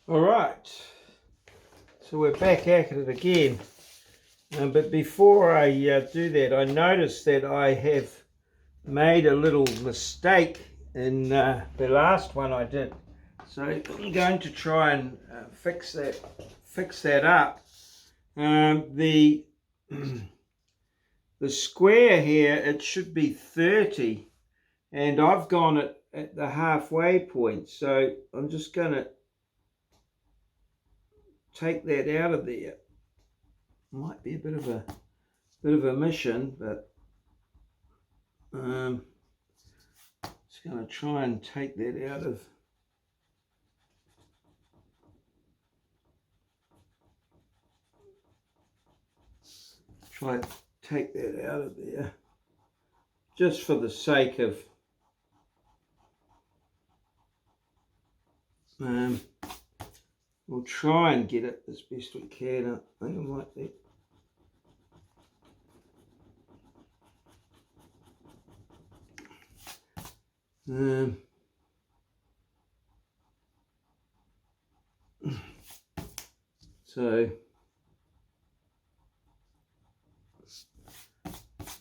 All right, so we're back at it again. But before I do that, I noticed that I have made a little mistake in the last one I did. So I'm going to try and fix that up. The the square here, it should be 30, and I've gone at the halfway point. So I'm just going to take that out of there. Might be a bit of a mission, but just going to try and take that out of. Try and take that out of there, just for the sake of we'll try and get it as best we can. I think I might be. So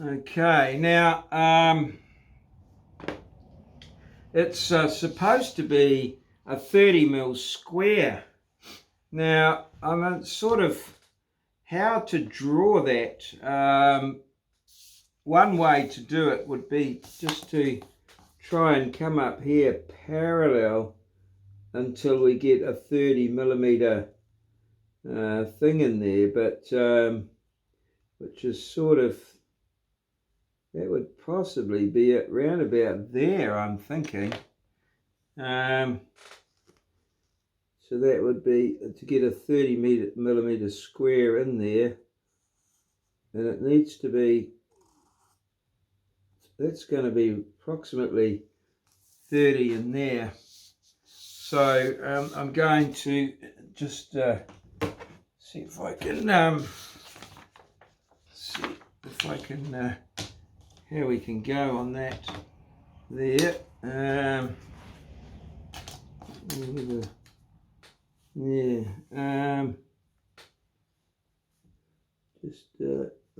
okay, now it's supposed to be a 30mm square. Now I'm sort of how to draw that. One way to do it would be just to try and come up here parallel until we get a 30mm thing in there, but which is sort of, that would possibly be it round about there, I'm thinking. So that would be to get a 30mm square in there, and it needs to be, that's going to be approximately 30 in there. So I'm going to just see if I can how we can go on that there.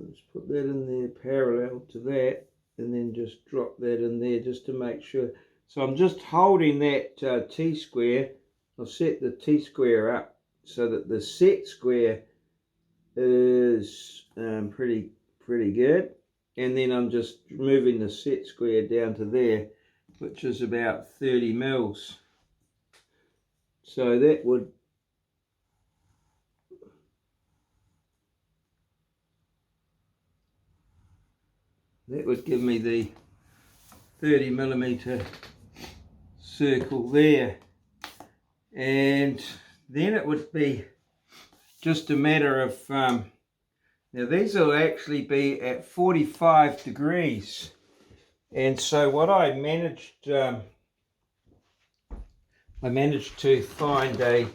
Let's put that in there parallel to that, and then just drop that in there just to make sure. So I'm just holding that T-square. I'll set the T-square up so that the set square is pretty good, and then I'm just moving the set square down to there, which is about 30 mils. So that would give me the 30mm circle there, and then it would be just a matter of now these will actually be at 45 degrees, and so what I managed to find a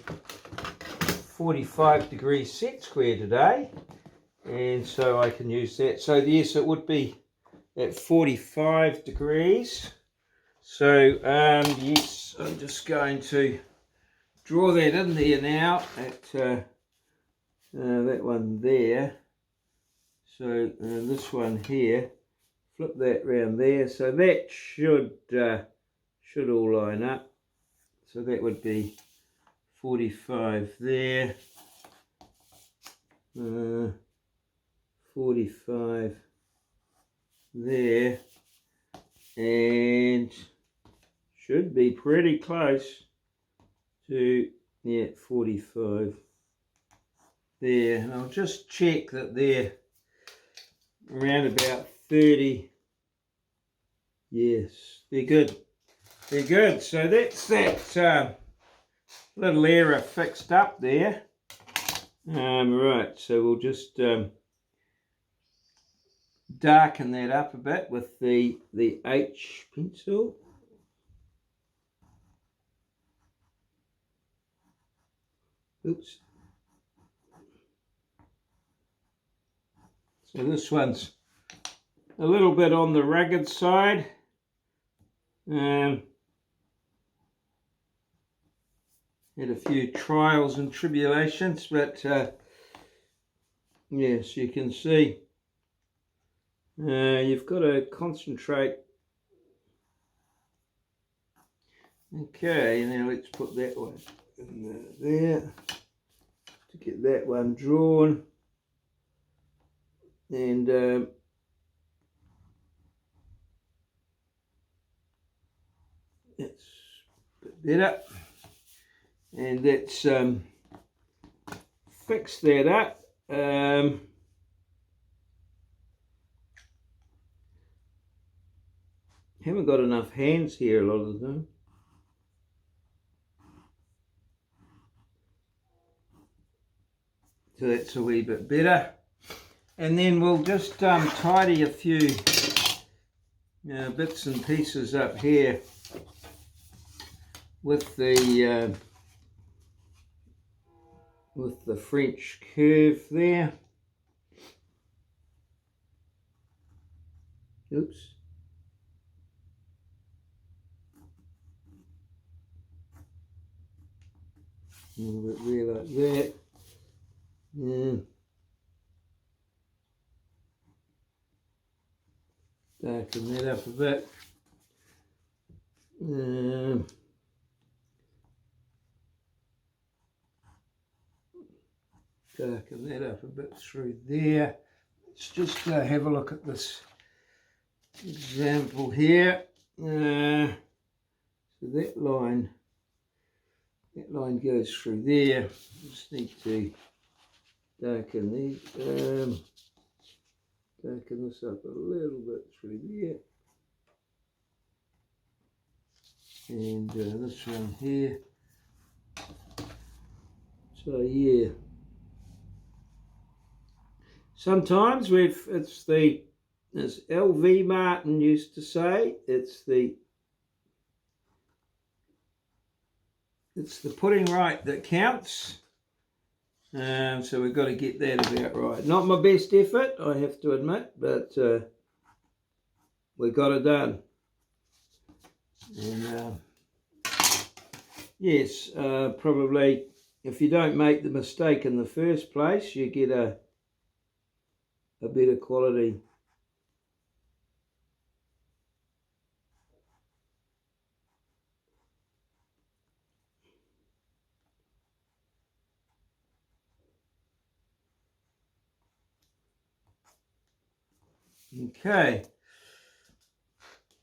45-degree set square today, and so I can use that. So yes, it would be at 45 degrees. So yes, I'm just going to draw that in there now at that one there. So this one here, flip that round there. So that should all line up. So that would be 45 there, 45 there, and should be pretty close to 45 there. And I'll just check that they're around about 30. Yes, they're good. They're good. So that's that little error fixed up there. Right, so we'll just darken that up a bit with the H pencil. Oops. So this one's a little bit on the rugged side. Had a few trials and tribulations, but yes, you can see you've got to concentrate. Okay, now let's put that one in there to get that one drawn, and that's a bit better, and let's fix that up. Haven't got enough hands here a lot of the time. So that's a wee bit better. And then we'll just tidy a few bits and pieces up here with the French curve there. Oops. A little bit there like that. Yeah. Darken that up a bit. Darken that up a bit through there. Let's just have a look at this example here. So that line goes through there. Just need to darken these, darken this up a little bit through there. And this one here. So yeah. Sometimes as L.V. Martin used to say, it's the putting right that counts. So we've got to get that about right. Not my best effort, I have to admit, but we got it done. And yes, probably if you don't make the mistake in the first place, you get a better quality. Okay,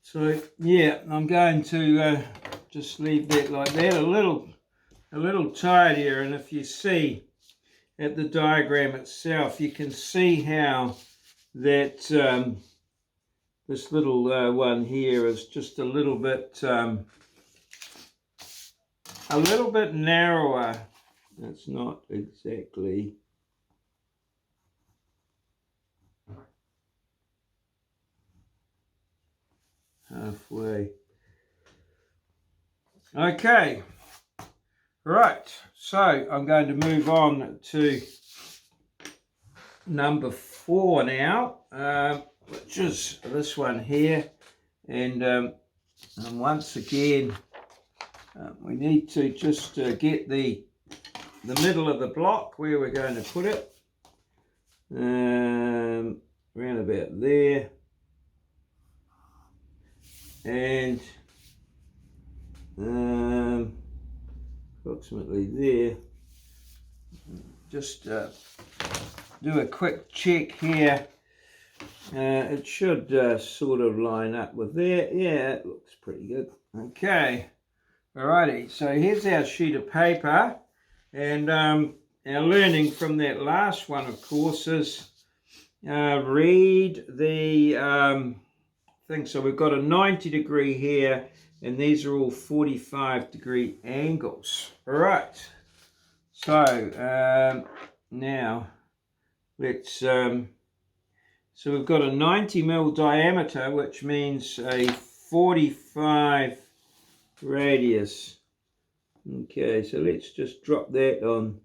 so yeah, I'm going to just leave that like that, a little tidier. And if you see at the diagram itself, you can see how that this little one here is just a little bit narrower. That's not exactly halfway. Okay, right, so I'm going to move on to number 4 now, which is this one here. And once again, we need to just get the middle of the block where we're going to put it, around about there, and approximately there. Just do a quick check here. It should sort of line up with there. Yeah, it looks pretty good. Okay, alrighty, so here's our sheet of paper, and our learning from that last one, of course, is read the thing. So we've got a 90-degree here, and these are all 45-degree angles. All right, so now let's so we've got a 90 mil diameter, which means a 45 radius. Okay, so let's just drop that on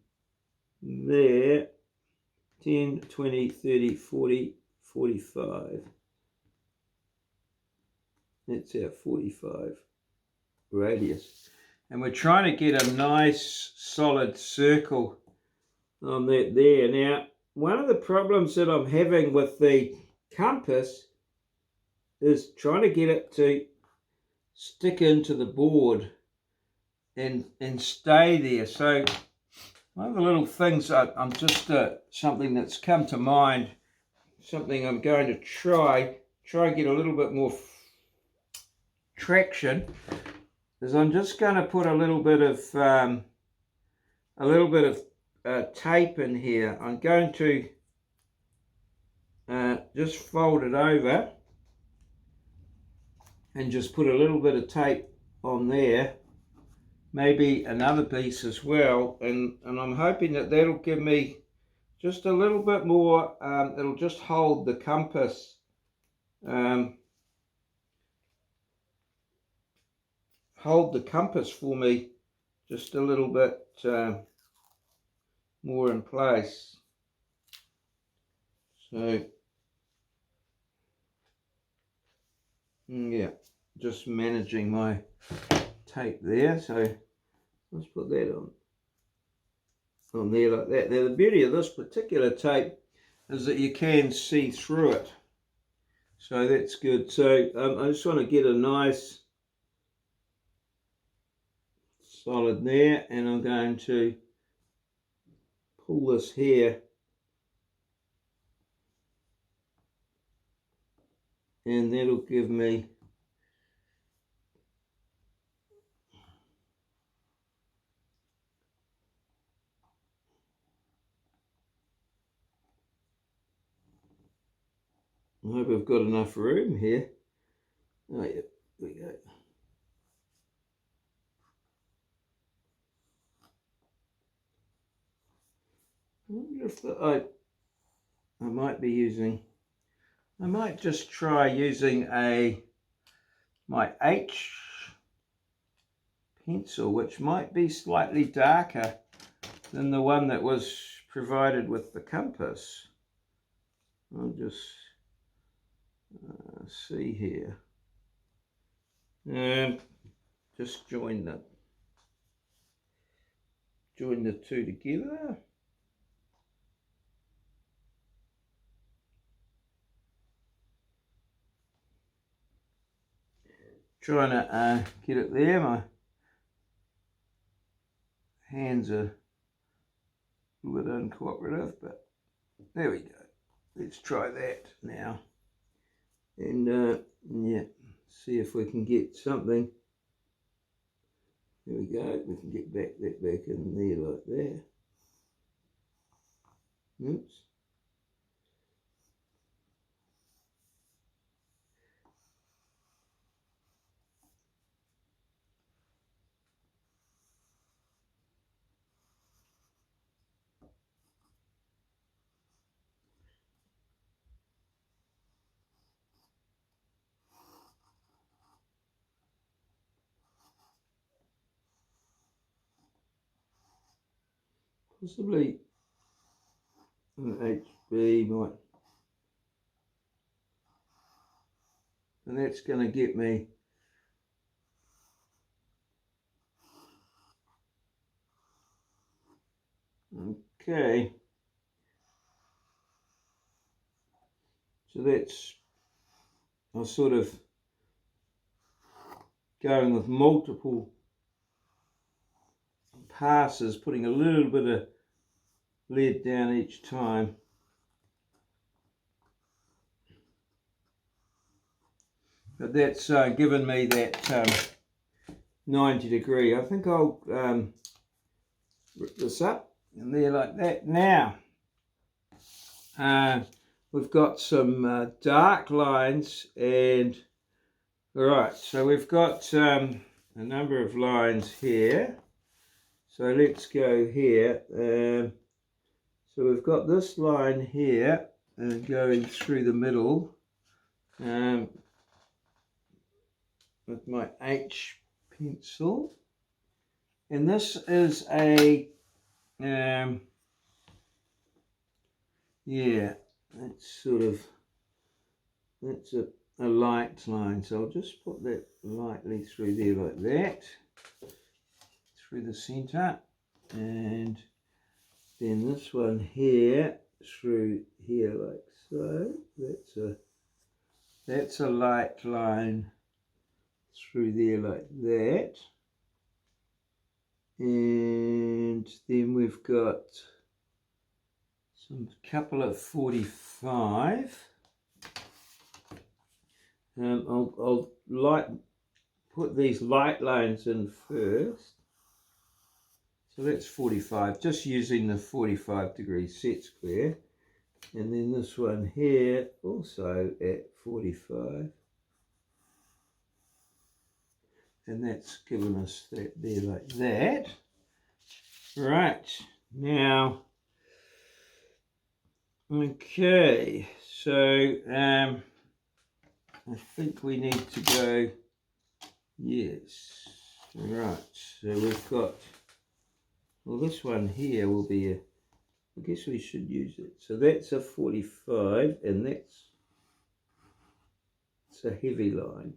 there. 10, 20, 30, 40, 45. That's our 45 radius. and we're trying to get a nice solid circle on that there. Now, one of the problems that I'm having with the compass is trying to get it to stick into the board and stay there. So one of the little things I'm just something that's come to mind, something I'm going to try and get a little bit more traction, is I'm just going to put a little bit of tape in here. I'm going to just fold it over and just put a little bit of tape on there, maybe another piece as well, and I'm hoping that that'll give me just a little bit more, it'll just hold the compass, for me just a little bit more in place. So yeah, just managing my tape there. So let's put that on there like that. Now the beauty of this particular tape is that you can see through it, so that's good. So I just want to get a nice solid there, and I'm going to pull this here, and that'll give me I hope I've got enough room here. Oh yeah, there we go. I wonder if I might be using, I might just try using my H pencil, which might be slightly darker than the one that was provided with the compass. I'll just see here, and just join the two together. Trying to get it there. My hands are a little bit uncooperative, but there we go. Let's try that now, and yeah, see if we can get something. There we go. We can get that back in there like that. Oops. Possibly an HB might, and that's going to get me okay. So that's, I was sort of going with multiple passes, putting a little bit of lead down each time. But that's given me that 90 degree. I think I'll rip this up and there like that. Now we've got some dark lines, and all right, so we've got a number of lines here. So let's go here. So we've got this line here and going through the middle with my H pencil, and this is a yeah, that's a light line, so I'll just put that lightly through there like that. through the center, and then this one here through here like so. That's a light line through there like that. And then we've got some couple of 45. I'll put these light lines in first. So that's 45, just using the 45-degree set square. And then this one here also at 45. And that's given us that there like that. Right, now, okay, so I think we need to go, yes, right, so we've got, well, this one here will be a, I guess we should use it. So that's a 45, and it's a heavy line.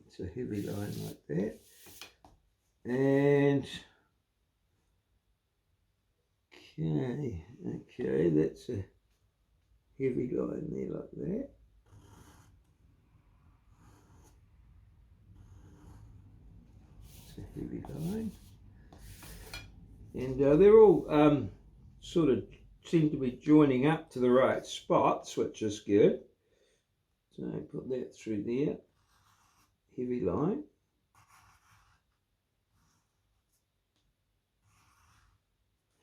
It's a heavy line like that. And okay, that's a heavy line there like that. It's a heavy line. And they're all sort of seem to be joining up to the right spots, which is good. So put that through there. Heavy line.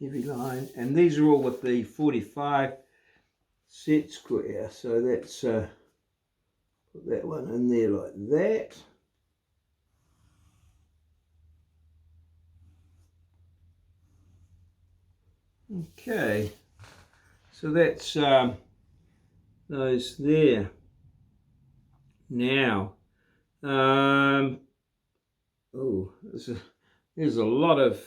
Heavy line, and these are all with the 45 set square, so that's put that one in there like that. Okay, so that's those there. Now, oh, there's a lot of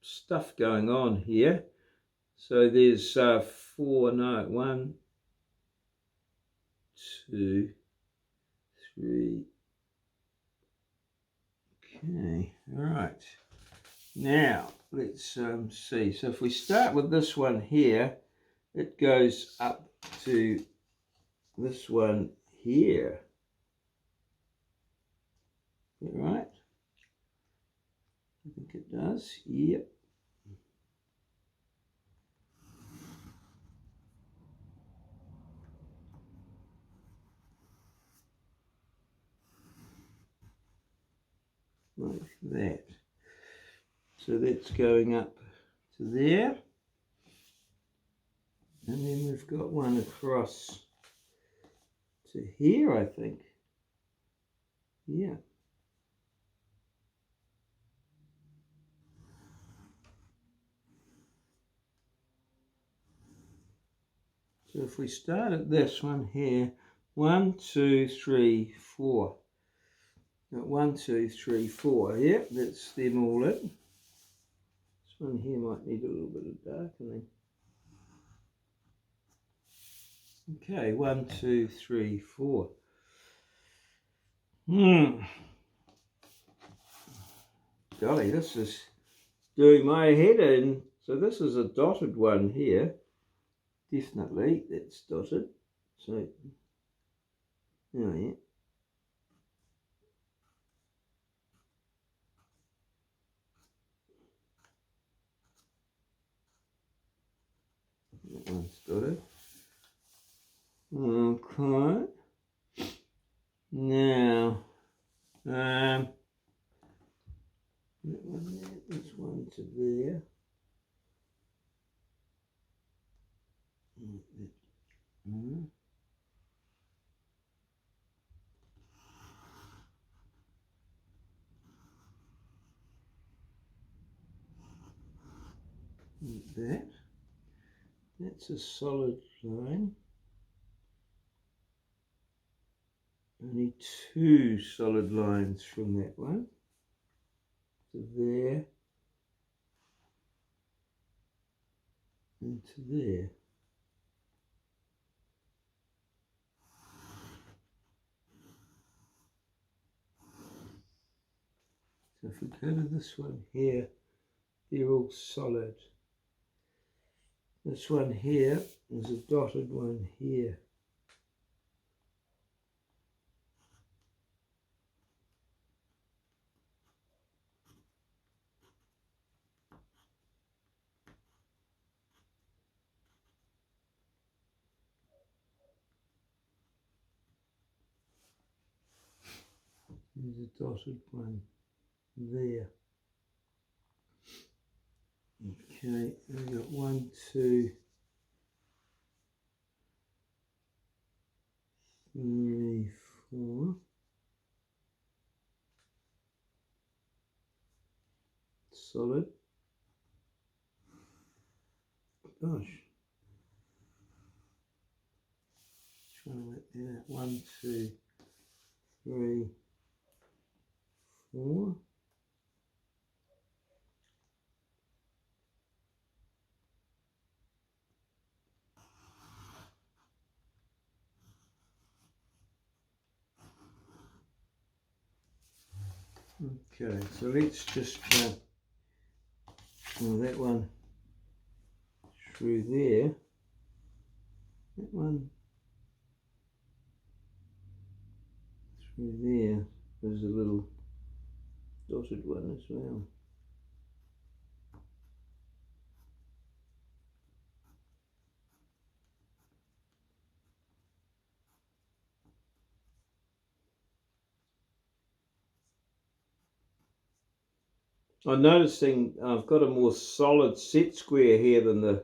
stuff going on here. So there's 1, 2, 3. Okay, all right. Now let's see. So if we start with this one here, it goes up to this one here. Is that right? I think it does. Yep. Like that. So that's going up to there. And then we've got one across to here, I think. Yeah. So if we start at this one here, 1, 2, 3, 4. Got 1, 2, 3, 4. Yep, that's them all in. This one here might need a little bit of darkening. Okay, 1, 2, 3, 4. Golly, this is doing my head in. So this is a dotted one here. Definitely, that's dotted. So, oh yeah. That one's dotted. Okay. Now, that one there, this one to there. Like that's a solid line. Only 2 solid lines from that one to there and to there. So if we go to this one here, they're all solid. This one here is a dotted one here. There's a dotted one there. Okay, we've got 1, 2, 3, 4. Solid. Gosh. Trying to work that out. 1, 2, 3, 4. Okay, so let's just well, that one through there. That one through there. There's a little dotted one as well. I'm noticing I've got a more solid set square here than the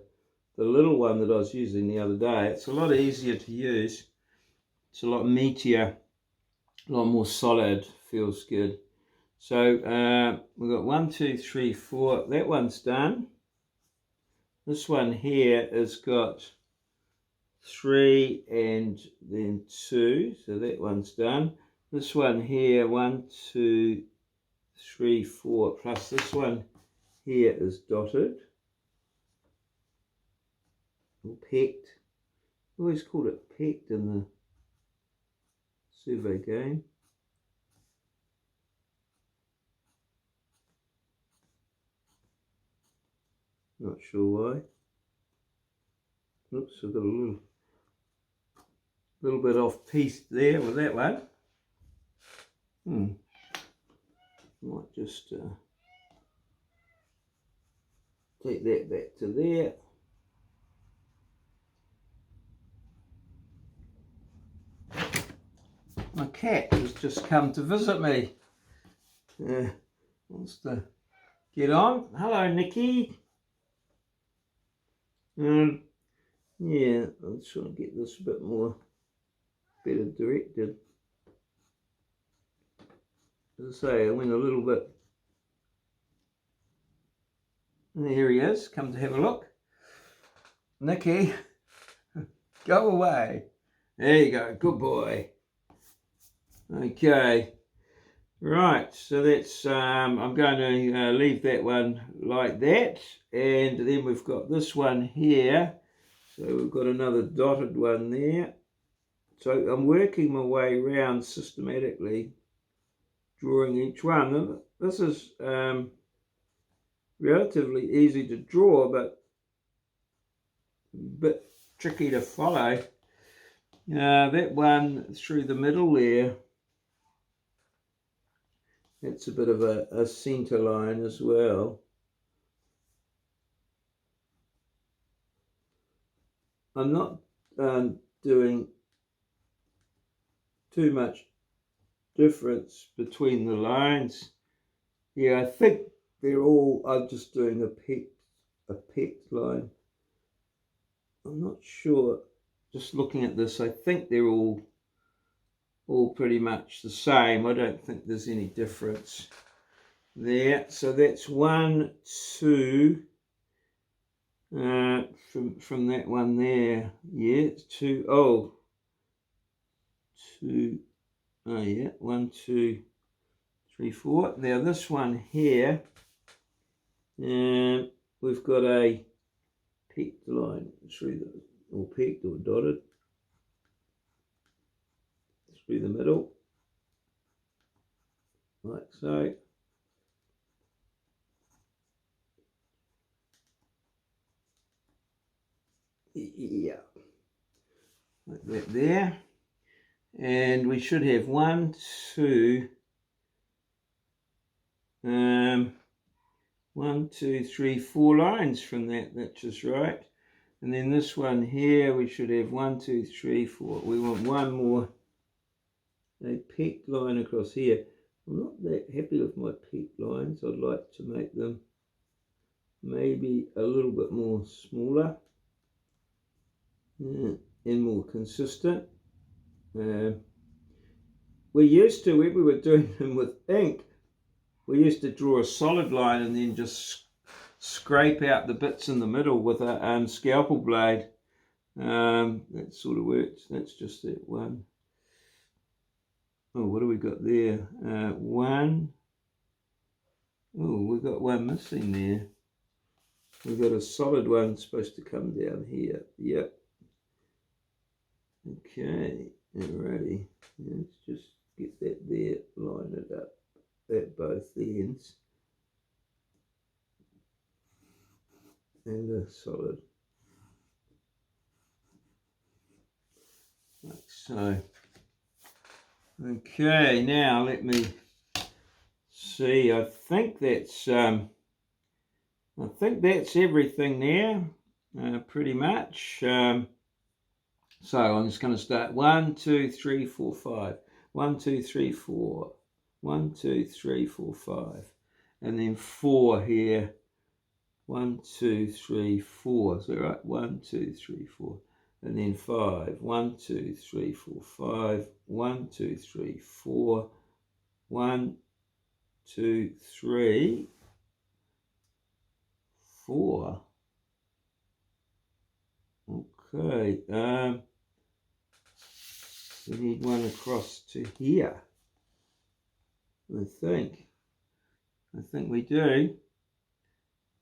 little one that I was using the other day. It's a lot easier to use. It's a lot meatier, a lot more solid, feels good. So we've got 1, 2, 3, 4. That one's done. This one here has got 3 and then 2, so that one's done. This one here, 1, 2, 3, 4, plus this one here is dotted or pecked. I always called it pecked in the survey game. Not sure why. Oops, I've got a little bit off piece there with that one. Might just take that back to there. My cat has just come to visit me. Wants to get on. Hello, Nikki. Yeah, I'm trying to get this a bit more better directed. As I say, I went a little bit. And here he is, come to have a look. Nicky, go away. There you go, good boy. Okay, right, so that's, I'm going to leave that one like that. And then we've got this one here. So we've got another dotted one there. So I'm working my way around systematically, drawing each one. And this is relatively easy to draw, but a bit tricky to follow. That one through the middle there, that's a bit of a centre line as well. I'm not doing too much difference between the lines. Yeah, I think they're all, I'm just doing a pecked line. I'm not sure, just looking at this, I think they're all pretty much the same. I don't think there's any difference there. So that's 1, 2, from that one there. Yeah, 2, oh, 2, oh yeah, 1, 2, 3, 4. Now this one here, we've got a peaked line through the, or peaked or dotted through the middle, like so. Yeah, like that there. And we should have 1, 2, 1, 2, 3, 4 lines from that. That's just right. And then this one here, we should have 1, 2, 3, 4. We want one more, a peak line across here. I'm not that happy with my peak lines. I'd like to make them maybe a little bit more smaller and more consistent. We used to, when we were doing them with ink, we used to draw a solid line and then just scrape out the bits in the middle with a scalpel blade. That sort of works. That's just that one. Oh, what do we got there? One. Oh, we've got one missing there. We've got a solid one supposed to come down here. Yep. Okay, alrighty. Let's just get that there, line it up at both ends. And a solid. Like so. Okay, now let me see. I think that's everything there, pretty much. So I'm just going to start 1, 2, 3, 4, 5. 1, 2, 3, 4. 1, 2, 3, 4, 5. And then 4 here. 1, 2, 3, 4. Is that right? 1, 2, 3, 4. And then 5. 1, 2, 3, 4, 5. 1, 2, 3, 4. 1, 2, 3, 4. Okay. We need one across to here. I think we do.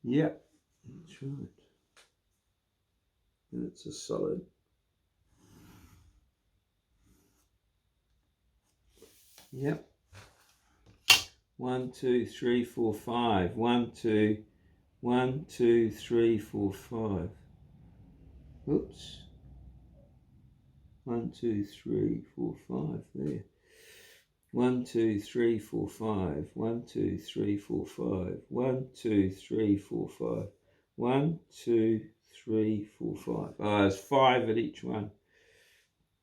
Yep, that's right. And it's a solid. Yep. 1, 2, 3, 4, 5. 1, 2, 1, 2, 3, 4, 5. Oops. 1, 2, 3, 4, 5 there. 1, 2, 3, 4, 5. 1, 2, 3, 4, 5. 1, 2, 3, 4, 5. 1, 2, 3, 4, 5. Oh, there's 5 at each one.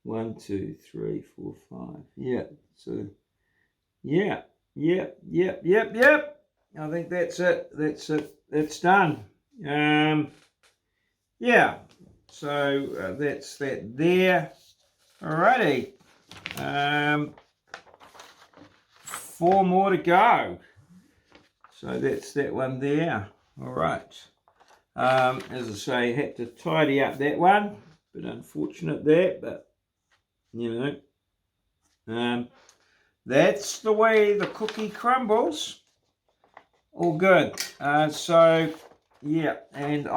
1, 2, 3, 4, 5. Yeah. So, yeah. Yep. I think that's it. That's it. That's done. Yeah. So that's that there. Alrighty. 4 more to go. So that's that one there. All right. As I say, had to tidy up that one. Bit unfortunate there, but you know, that's the way the cookie crumbles. All good. So yeah, and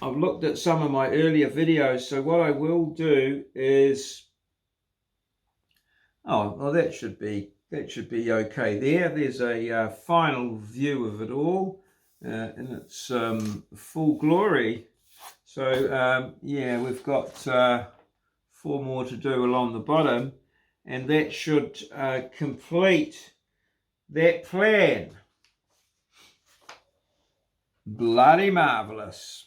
I've looked at some of my earlier videos. So what I will do is, oh well, that should be okay there. There's a final view of it all in its full glory. So yeah, we've got 4 more to do along the bottom, and that should complete that plan. Bloody marvelous.